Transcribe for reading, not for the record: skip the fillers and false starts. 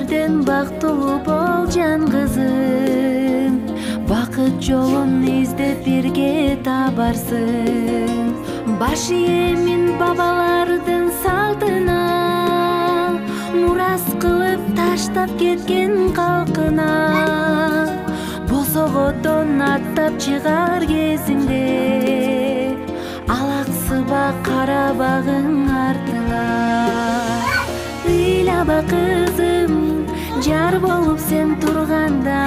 өмүрдөн бактылуу бол жан кызым, бакыт жолун издеп бирге табарсың. Баш ийемин бабалардын салтына, мурас кылып таштап кеткен калкына. Босогодон аттап чыгар кезиңде, алаксыба карабагың артыңа. Ыйлаба кызым, жар болуп сен турганда.